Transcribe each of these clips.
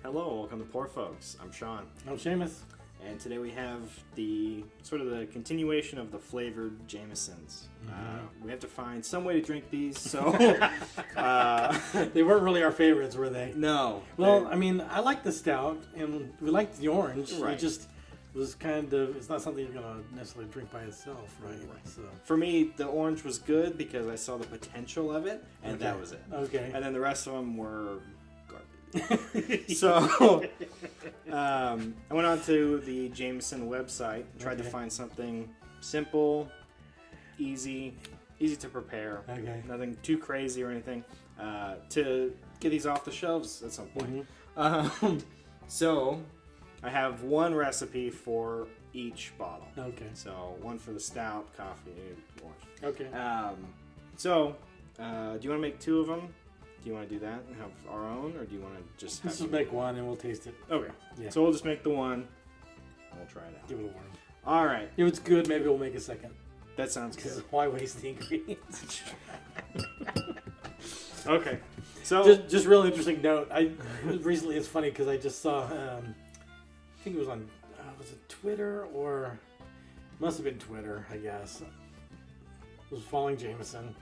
Hello, welcome to Poor Folks. I'm Sean. I'm Seamus. And today we have the continuation of the flavored Jamesons. We have to find some way to drink these, so... They weren't really our favorites, were they? No. Well, I mean, I like the stout, and we liked the orange. Right. It just was kind of... It's not something you're going to necessarily drink by itself, right? So. For me, the orange was good because I saw the potential of it, and that was it. Okay. And then the rest of them were... So I went on to the Jameson website and tried to find something simple, easy to prepare, nothing too crazy or anything, to get these off the shelves at some point. So I have one recipe for each bottle. Okay. So one for the stout, coffee, orange. Okay. So do you want to make two of them? Do you want to do that and have our own, or do you want to just have... Let's just make one and we'll taste it. Okay. Yeah. So we'll just make the one, and we'll try it out. Give it a whirl. All right. If it's good, maybe we'll make a second. That sounds good. Because why waste the ingredients? Okay. So... Just real interesting note. Recently, it's funny because I just saw, I think it was on, was it Twitter or... Must have been Twitter, I guess. It was following Jameson.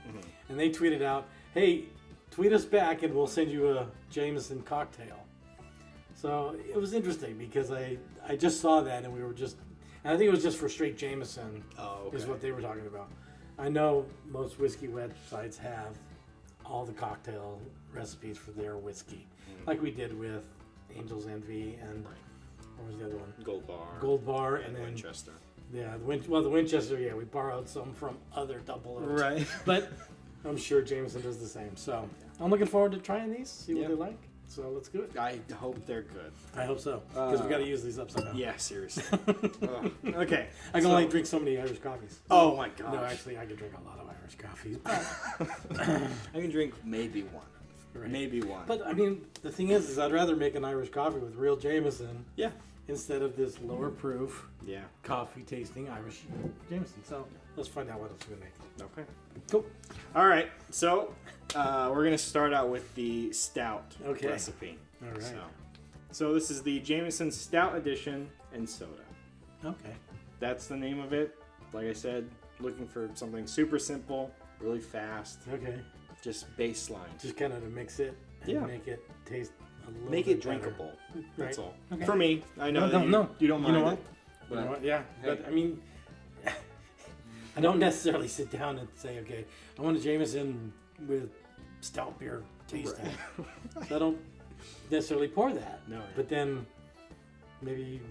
And they tweeted out, hey... Tweet us back and we'll send you a Jameson cocktail. So it was interesting because I just saw that and we were just... And I think it was just for straight Jameson is what they were talking about. I know most whiskey websites have all the cocktail recipes for their whiskey. Like we did with Angel's Envy and... What was the other one? Gold Bar and then... Winchester. Yeah, the Winchester, we borrowed some from other double oaks. Right. But I'm sure Jameson does the same. So I'm looking forward to trying these, see what they like. So let's do it. I hope they're good. I hope so. Because we got to use these upside down. Yeah, seriously. Okay. I can only drink so many Irish coffees. Oh my gosh. No, actually, I can drink a lot of Irish coffees. I can drink maybe one. Right. Maybe one. But I mean, the thing is I'd rather make an Irish coffee with real Jameson. Yeah. Instead of this lower proof, yeah, coffee tasting Irish Jameson. So let's find out what else we make. Okay. Cool. All right. So we're gonna start out with the stout recipe. All right. So this is the Jameson Stout Edition and soda. Okay. That's the name of it. Like I said, looking for something super simple, really fast. Okay. Just baseline. Just kind of to mix it and make it taste a little make bit it drinkable. Better. That's all. Okay. For me, I know you don't mind. You know what? It, but, you know what? Yeah. Hey. But I mean, I don't necessarily sit down and say, okay, I want a Jameson with stout beer taste in it. So I don't necessarily pour that. No. But then maybe.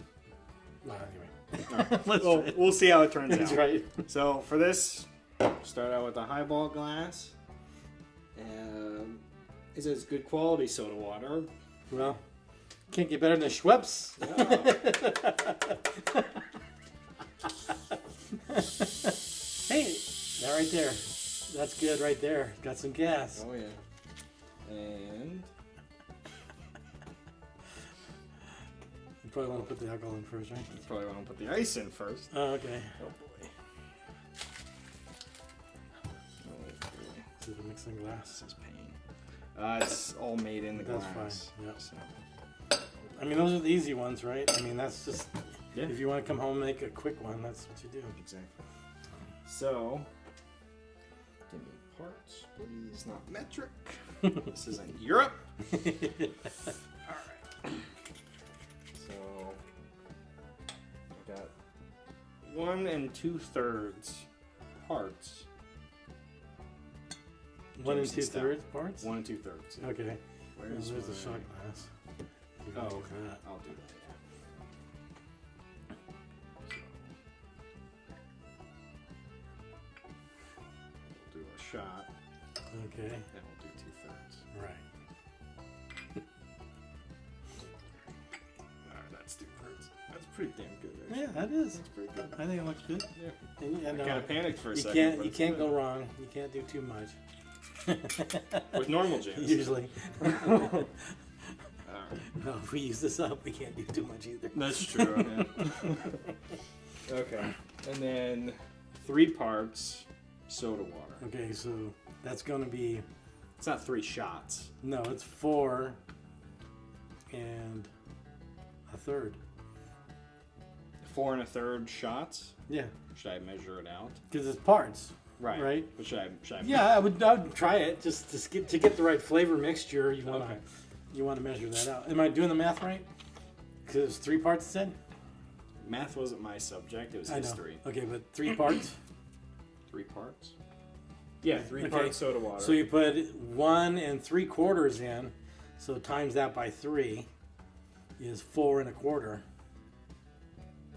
Well, anyway. We'll see how it turns out. That's right. So for this, start out with a highball glass. Is it good quality soda water? Well, can't get better than Schweppes. Hey, that right there. That's good right there. Got some gas. Oh, yeah. And... You probably want to put the alcohol in first, right? You probably want to put the ice in first. Oh, okay. Oh, boy. To the mixing glass. This is pain. It's all made in the glass. That's fine. Yep. So. I mean, those are the easy ones, right? I mean, that's just... Yeah. If you want to come home and make a quick one, that's what you do. Exactly. So, give me parts, please, not metric. This is in Europe. All right. So, I got 1 2/3 parts. 1 2/3 parts? 1 2/3. Yeah. Okay. Where's the shot glass? Oh, okay. I'll do that. We'll do a shot. Okay. Then we'll do 2/3. Right. Alright, that's 2/3. That's pretty damn good, actually. Yeah, that is. That's pretty good. I think it looks good. Yeah. And, I kind of panicked for a second. You can't go wrong. You can't do too much. With normal Jameson. Usually. Alright. No, if we use this up, we can't do too much either. That's true. Yeah. Okay. And then 3 parts soda water. Okay, so that's going to be... It's not 3 shots. No, it's 4 and a third. 4 1/3 shots. Yeah. Should I measure it out? Because it's parts. Right. Right. But should I? Yeah, I would try it just to get the right flavor mixture. You want to Okay. measure that out. Am I doing the math right? Because it's 3 parts. It said. Math wasn't my subject. It was I know. history. Okay, but 3 parts. 3 parts. Yeah, 3 Okay. parts soda water. So you put 1 3/4 in. So times that by 3 is 4 1/4.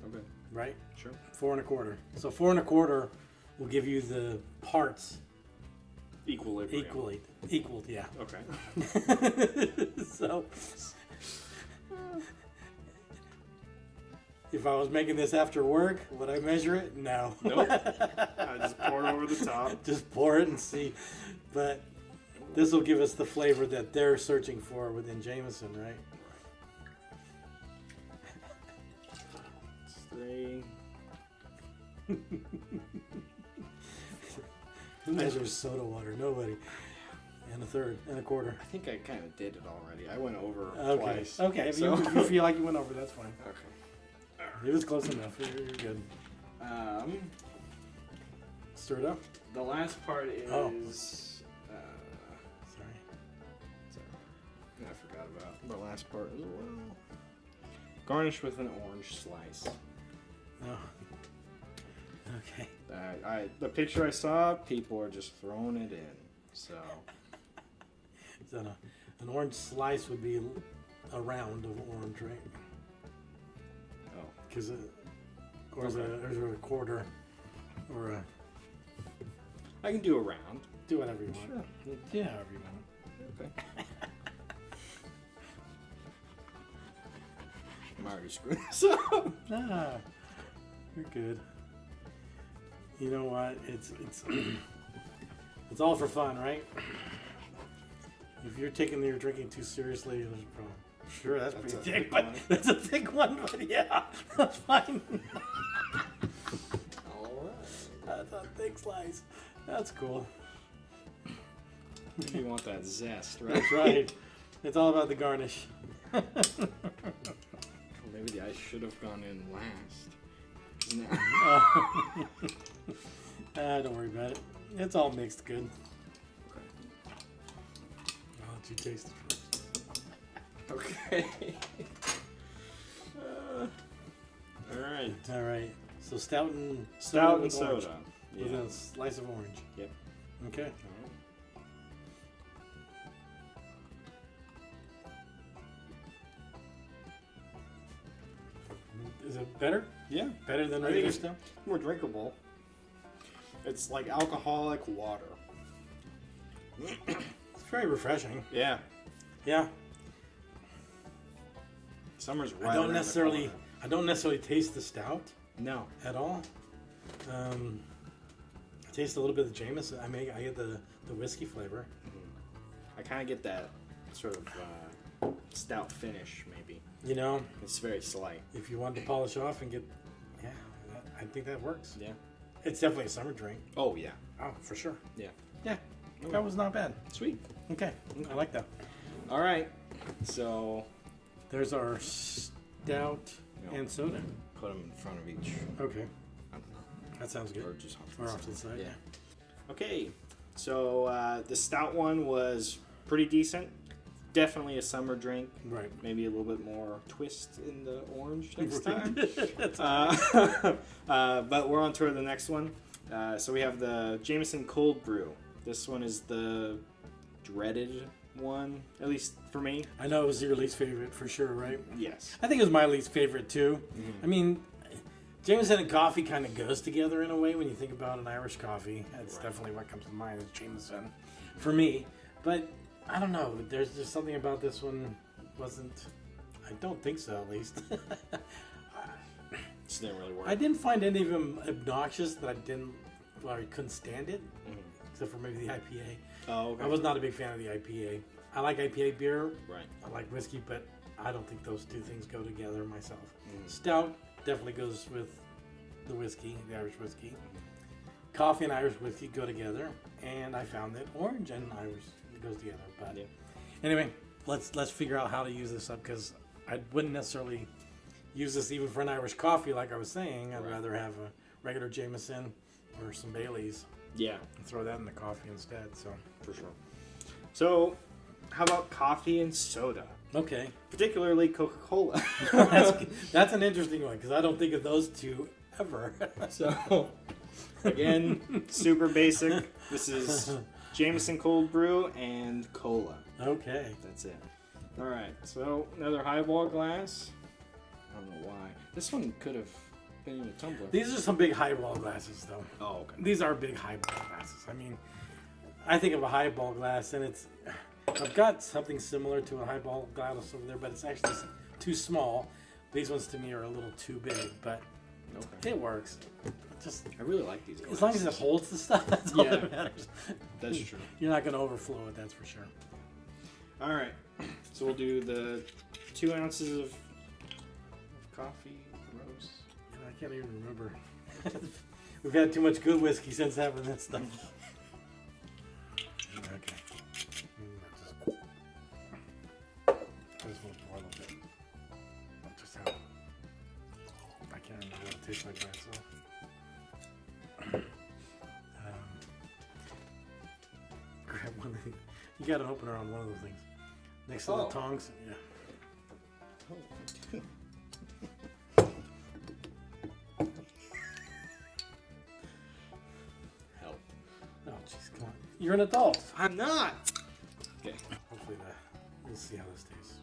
Okay. Right. Sure. 4 1/4. So 4 1/4 will give you the parts Equilibrium. equal. Yeah. Okay. So if I was making this after work, would I measure it? No. Nope. I just pour it over the top. Just pour it and see. But this will give us the flavor that they're searching for within Jameson, right? It's 3. Who measures soda water? Nobody. And a third and a quarter. I think I kind of did it already. I went over Okay. twice. Okay. If So. you feel like you went over, that's fine. Okay. It was close enough. You're good. Stir it up. The last part is. Oh. Sorry. I forgot about the last part as well. Garnish with an orange slice. Oh. Okay. The picture I saw, people are just throwing it in. So. So an orange slice would be a round of orange, right? Oh. Because or is it a quarter, or a I can do a round. do whatever you want. Sure. Yeah, however you want. Okay. I'm already screwing this up. Ah, you're good. You know what? It's it's all for fun, right? If you're taking your drinking too seriously, there's a problem. Sure, that's That's pretty a thick, thick but one. that's a thick one. But yeah, that's fine. Alright. That's a thick slice. That's cool. You want that zest, right? That's right. It's all about the garnish. Well, maybe I should have gone in last. Don't worry about it. It's all mixed good. Okay. I'll let you taste it first. Okay. All right. All right. So stout and Stout and with orange. soda. With Yeah. a slice of orange. Yep. Okay. All right. Is it better? Yeah. Better than I think regular it's stout? more drinkable. It's like alcoholic water. It's very refreshing. Yeah. Yeah. Summer's right I don't around the necessarily corner. taste the stout No. at all. I taste a little bit of the Jameson. I get the whiskey flavor. I kind of get that sort of stout finish, maybe. You know, It's very slight. if you want to polish off and get, yeah, I think that works. Yeah. It's definitely a summer drink. Oh, yeah. Oh, for sure. Yeah. Yeah, that was not bad. Sweet. Okay, I like that. All right. So, There's our stout Yeah. and soda. put them in front of each. Okay, I don't know. that sounds good. Or just off to Or the off to the side. Yeah. Okay. So, the stout one was pretty decent. Definitely a summer drink. Right. Maybe a little bit more twist in the orange next time. That's But we're on to the next one. So we have the Jameson Cold Brew. This one is the dreaded one, at least for me. I know it was your least favorite for sure, right? Yes. I think it was my least favorite too. I mean, Jameson and coffee kind of goes together in a way when you think about an Irish coffee. That's Right. definitely what comes to mind is Jameson for me. But I don't know. There's just something about this one wasn't. I don't think so, at least. Just didn't really work. I didn't find any of them obnoxious that I couldn't stand it, except for maybe the IPA. Oh, okay. I was not a big fan of the IPA. I like IPA beer. Right. I like whiskey, but I don't think those two things go together myself. Stout definitely goes with the whiskey, the Irish whiskey. Coffee and Irish whiskey go together, and I found that orange and Irish goes together. But Yeah. anyway, let's figure out how to use this up, because I wouldn't necessarily use this even for an Irish coffee, like I was saying. I'd rather have a regular Jameson or some Baileys. Yeah. And throw that in the coffee instead. So For sure. So, how about coffee and soda? okay, Particularly Coca-Cola. that's an interesting one, because I don't think of those two ever. So, again, super basic. This is Jameson cold brew and cola. Okay. That's it. All right. So another highball glass. I don't know why. This one could have been in a tumbler. These are some big highball glasses, though. Oh, okay. These are big highball glasses. I mean, I think of a highball glass, and I've got something similar to a highball glass over there, but it's actually too small. These ones to me are a little too big, but it works. Just I really like these glasses. as long as it holds the stuff, that's all that matters. That's true. You're not going to overflow it, that's for sure. All right. So we'll do the 2 ounces of coffee roast. I can't even remember. We've had too much good whiskey since having this stuff. Okay. I just want to pour a little bit. Just how. I can't remember what it tastes like by itself. Grab one. You got an opener on one of those things. Next to the tongs. Yeah. Help. Oh, jeez, come on. You're an adult. I'm not. Okay. Hopefully we'll see how this tastes.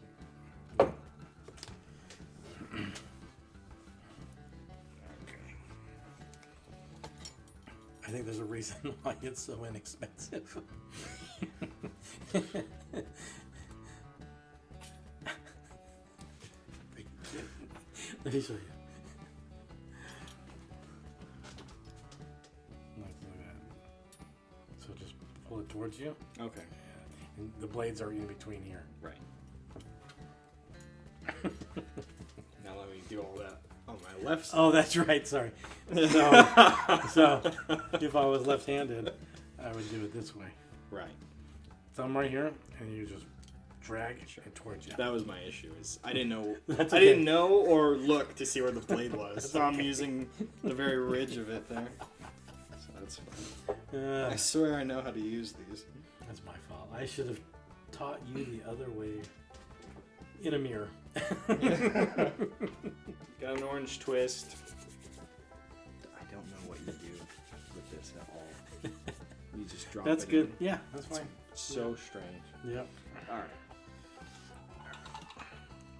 I think there's a reason why it's so inexpensive. Let me show you. Look at that. So just pull it towards you. Okay. And the blades are in between here. Right. Now let me do all that on my left side. Oh, that's right. Sorry. So if I was left-handed, I would do it this way. Right. Thumb right here, and you just drag it towards you. That was my issue. Is I didn't know. That's I okay. didn't know or look to see where the blade was, so I'm using the very ridge of it there. So that's fine. I swear I know how to use these. That's my fault. I should have taught you the other way in a mirror. Got an orange twist. I don't know what you do with this at all. You just drop That's it good. in. Yeah, that's fine. So strange. Yep. All right.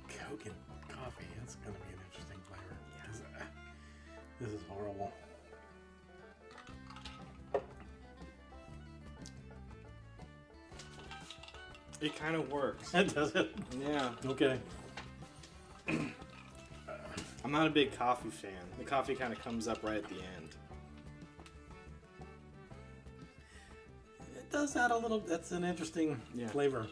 Coke and coffee. That's going to be an interesting flavor. Yeah. This is horrible. It kind of works. Does it? Yeah. Okay. I'm not a big coffee fan. The coffee kind of comes up right at the end. It does add a little. That's an interesting flavor.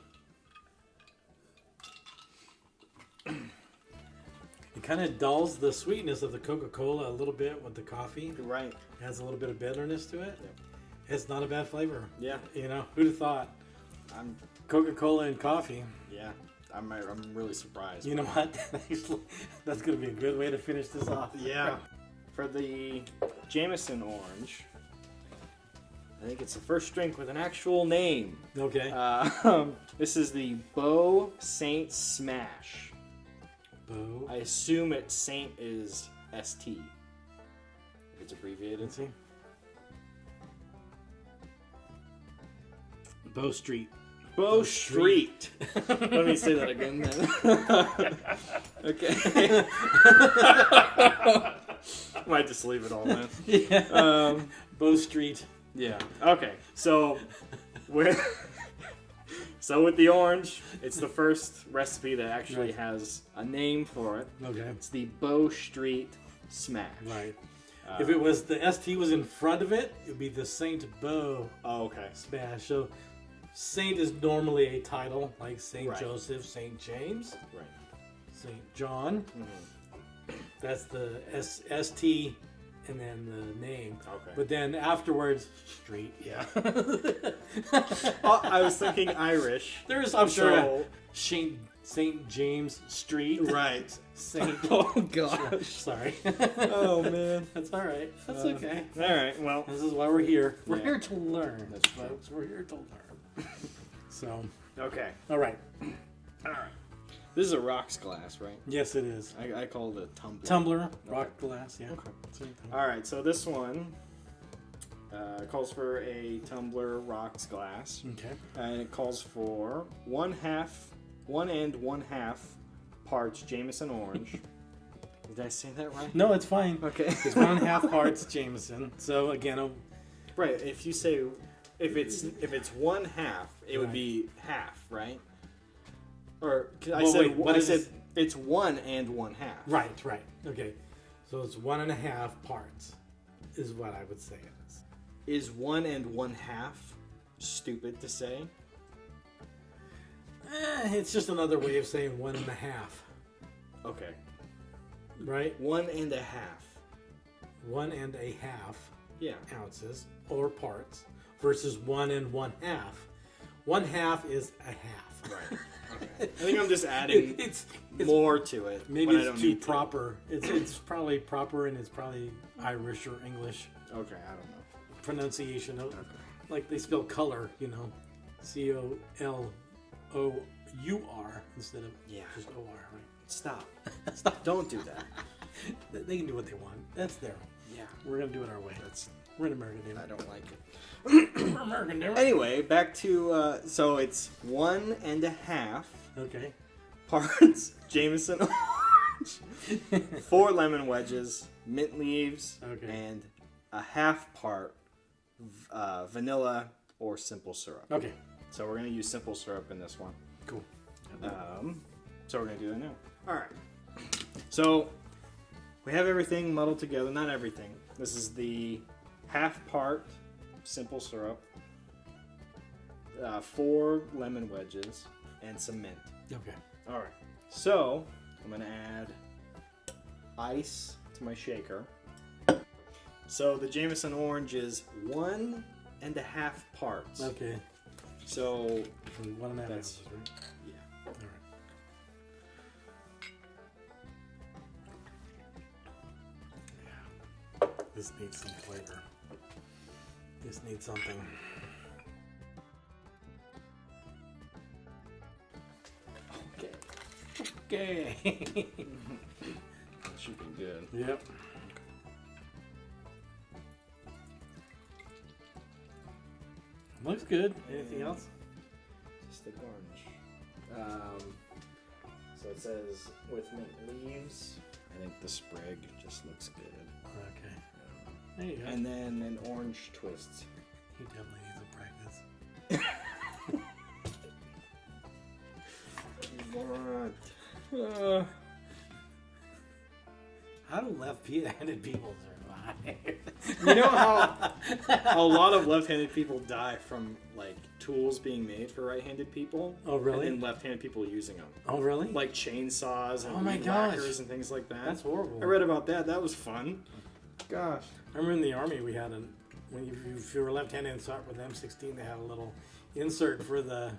It kind of dulls the sweetness of the Coca-Cola a little bit with the coffee. Right. It has a little bit of bitterness to it. Yep. It's not a bad flavor. Yeah. You know, who'd have thought? Coca-Cola and coffee. Yeah. I'm really surprised. You know what? That's going to be a good way to finish this off. Yeah. For the Jameson orange, I think it's the first drink with an actual name. Okay. This is the Beau Saint Smash. Beau. I assume Saint is ST. If it's abbreviated. Let's see. Beau Street. Beau Street. Let me say that again then. Okay. Might just leave it all then. Yeah. Beau Street. Yeah. Okay. So with the orange, it's the first recipe that actually has a name for it. Okay. It's the Beau Street Smash. Right. If it was the ST was in front of it, it would be the Saint Beau Smash. So Saint is normally a title like Saint Joseph, Saint James, right? Saint John. Mm-hmm. That's the ST and then the name. Okay. But then afterwards, street. Yeah. I was thinking Irish. There's, I'm sure, St. James Street. Right. Saint. Oh gosh. Sorry. Oh man. That's all right. That's okay. All right. Well, this is why we're here. We're Yeah. here to learn. That's true. Folks. We're here to learn. So. okay. All right. All right. This is a rocks glass, right? Yes, it is. I call it a tumbler. Tumbler, rock glass. Yeah. Okay. Same thing. All right. So this one calls for a tumbler rocks glass, Okay. and it calls for 1/2 parts Jameson orange. Did I say that right? No, it's fine. Okay. It's 1/2 parts Jameson. So again, Right. If you say if it's 1/2, it would Right. be half, right? Or I Well, said wait, what I is said this? it's 1 and 1/2. right. Okay. So it's 1.5 parts, is what I would say it is. Is 1 and 1/2 stupid to say? It's just another way of saying 1.5. Okay. Right? 1 and 1/2. 1.5 Yeah. ounces or parts versus 1 1/2. 1/2 is a half. Right. Okay. I think I'm just adding It's more to it. maybe when I it's don't too need to. proper. It's probably proper, and it's probably Irish or English Okay, I don't know. pronunciation of like they spell color, COLOUR instead of just OR, right? Stop. Stop. Don't do that. They can do what they want. That's their. Yeah. We're gonna do it our way. We're in American, I don't like it. We're American, damn it. Anyway, back to so it's 1.5 Okay. parts Jameson orange, 4 lemon wedges, mint leaves, Okay. and a 1/2 part vanilla or simple syrup. Okay. So we're gonna use simple syrup in this one. Cool. So we're gonna do that now. All right. So we have everything muddled together. Not everything. This is the 1/2 part simple syrup, 4 lemon wedges, and some mint. Okay. All right. So I'm gonna add ice to my shaker. So the Jameson orange is 1.5 parts. Okay. So From 1.5 That's- ounces, right? yeah. All right. This needs some flavor. This needs something. Okay. Okay. That should be good. Yep. Looks good. Anything else? Just the garnish. So it says with mint leaves. I think the sprig just looks good. Okay. There you go. And then an orange twist. He definitely needs to practice. What? How do left-handed people survive? You know how a lot of left-handed people die from like tools being made for right-handed people? Oh, really? And then left-handed people using them. Oh, really? Like chainsaws and Oh my weed gosh. whackers and things like that. That's horrible. I read about that. That was fun. Gosh. I remember in the Army we had if you were left-handed and start with M16, they had a little insert for the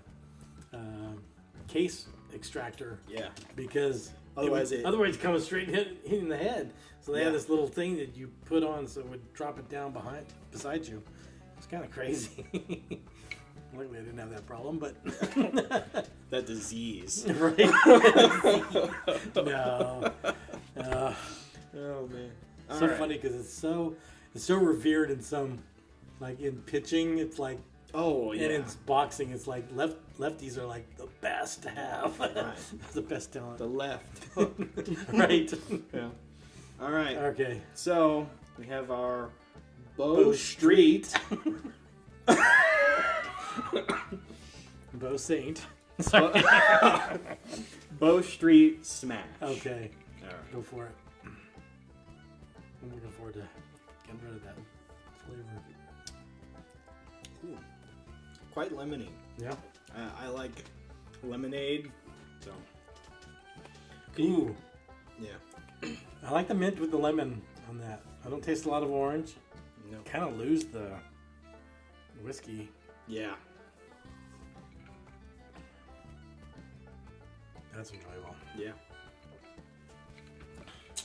case extractor Yeah. because Otherwise it comes straight hitting the head. So they Yeah. had this little thing that you put on so it would drop it down beside you. It's kind of crazy. Luckily, I didn't have that problem, but That disease. right? No. Oh man. So All right. funny because it's so revered in some, like in pitching, it's like, Oh yeah. and in boxing, it's like lefties are like the best to have, Right. the best talent, The left. right? Yeah. All right. Okay. So we have our Bow Street. Bow Saint. Bow Street Smash. Okay, All right. go for it. I'm looking forward to getting rid of that flavor. Ooh. Quite lemony. Yeah. I like lemonade. So. Ooh. Yeah. I like the mint with the lemon on that. I don't taste a lot of orange. No. Kind of lose the whiskey. Yeah. That's enjoyable. Yeah.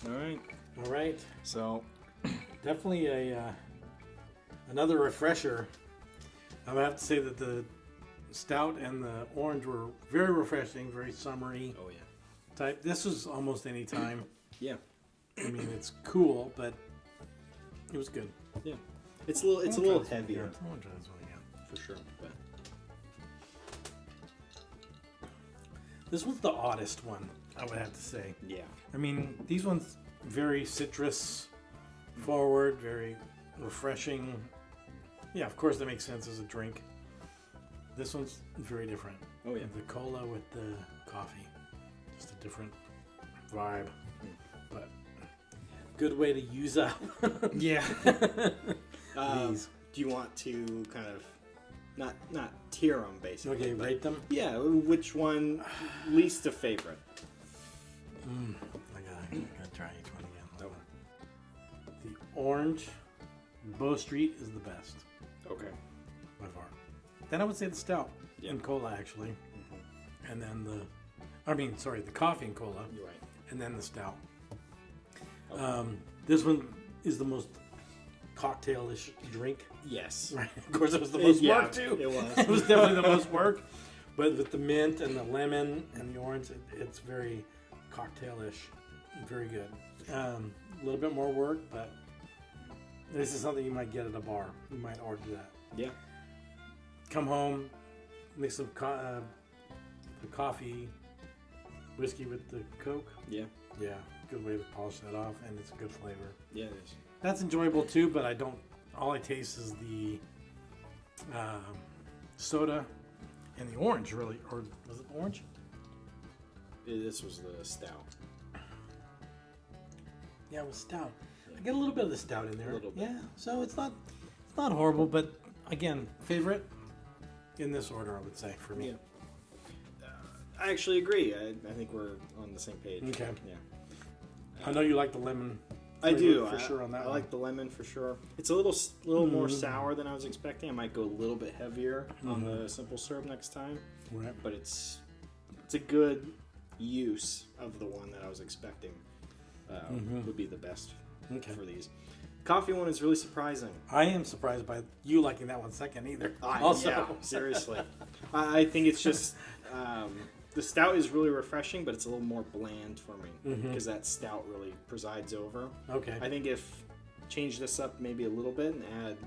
All right. All right. So, definitely another refresher. I would have to say that the stout and the orange were very refreshing, very summery oh yeah. type. This was almost any time. Yeah. I mean, it's cool, but it was good. Yeah. It's a little heavier. I want to try this one again. For sure. But this was the oddest one, I would have to say. yeah. I mean, these ones very citrus forward, very refreshing. Yeah, of course that makes sense as a drink. This one's very different. Oh yeah. The cola with the coffee, just a different vibe. But good way to use up. Yeah. These. Do you want to kind of not tier them basically? Okay, but rate them. yeah. Which one least a favorite? I gotta try each one again. The orange Bow Street is the best Okay. by far. Then I would say the stout Yeah. and cola actually, and then the coffee and cola, You're right. and then the stout. Okay. This one is the most cocktailish drink. Yes. Right. Of course, it was the most work too. It was. It was definitely the most work. But with the mint and the lemon and the orange, it's very cocktailish. Very good. A little bit more work, but this is something you might get at a bar. You might order that. Yeah. Come home, mix some the coffee, whiskey with the Coke. Yeah. Yeah, good way to polish that off, and it's a good flavor. Yeah, it is. That's enjoyable too, but all I taste is the soda and the orange, really. Or was it orange? This was the stout. Yeah, it was stout. I get a little bit of the stout in there. A little bit. Yeah, so it's not horrible, but again, favorite in this order, I would say, for me. Yeah. I actually agree. I think we're on the same page. Okay. Yeah. I know you like the lemon. I do. For sure on that I one. like the lemon for sure. It's a little more sour than I was expecting. I might go a little bit heavier on the simple syrup next time. Right. But it's a good use of the one that I was expecting would be the best for these. Coffee one is really surprising. I am surprised by you liking that one second either. Yeah, seriously. I think it's just the stout is really refreshing, but it's a little more bland for me because that stout really presides over. Okay. I think if change this up maybe a little bit and add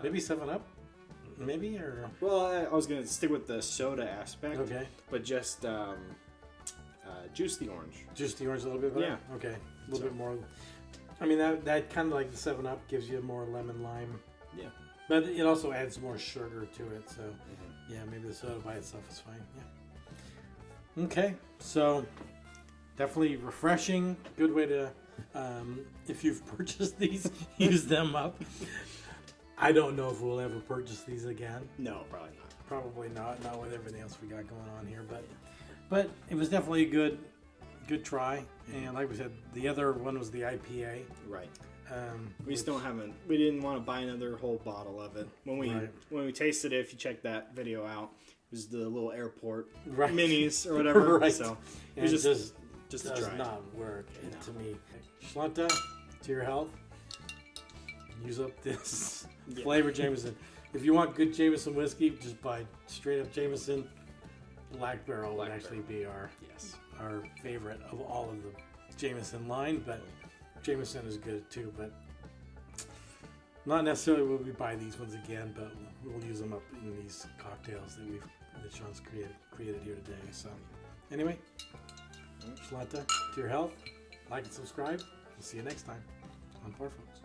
maybe 7-Up, maybe or well, I was gonna stick with the soda aspect. okay, but just juice the orange. Juice the orange a little bit better. Yeah. Okay. A little bit more. I mean that kind of like the 7-Up gives you more lemon lime. Yeah. But it also adds more sugar to it, so yeah, maybe the soda by itself is fine. Yeah. Okay, so definitely refreshing. Good way to, if you've purchased these, use them up. I don't know if we'll ever purchase these again. No, probably not. Probably not. Not with everything else we got going on here, but it was definitely a good try. And like we said, the other one was the IPA. Right. We didn't want to buy another whole bottle of it. When we tasted it, if you check that video out, it was the little airport minis or whatever. Right. So it And was just a does try. not work to me. Shlanta, to your health. Use up this flavor Jameson. If you want good Jameson whiskey, just buy straight up Jameson. Black Barrel would actually be our favorite of all of the Jameson line, but Jameson is good too. But not necessarily will we buy these ones again, but we'll use them up in these cocktails that Sean's created here today. So anyway, Shlanta, to your health. Like and subscribe. We'll see you next time on Poor Folks.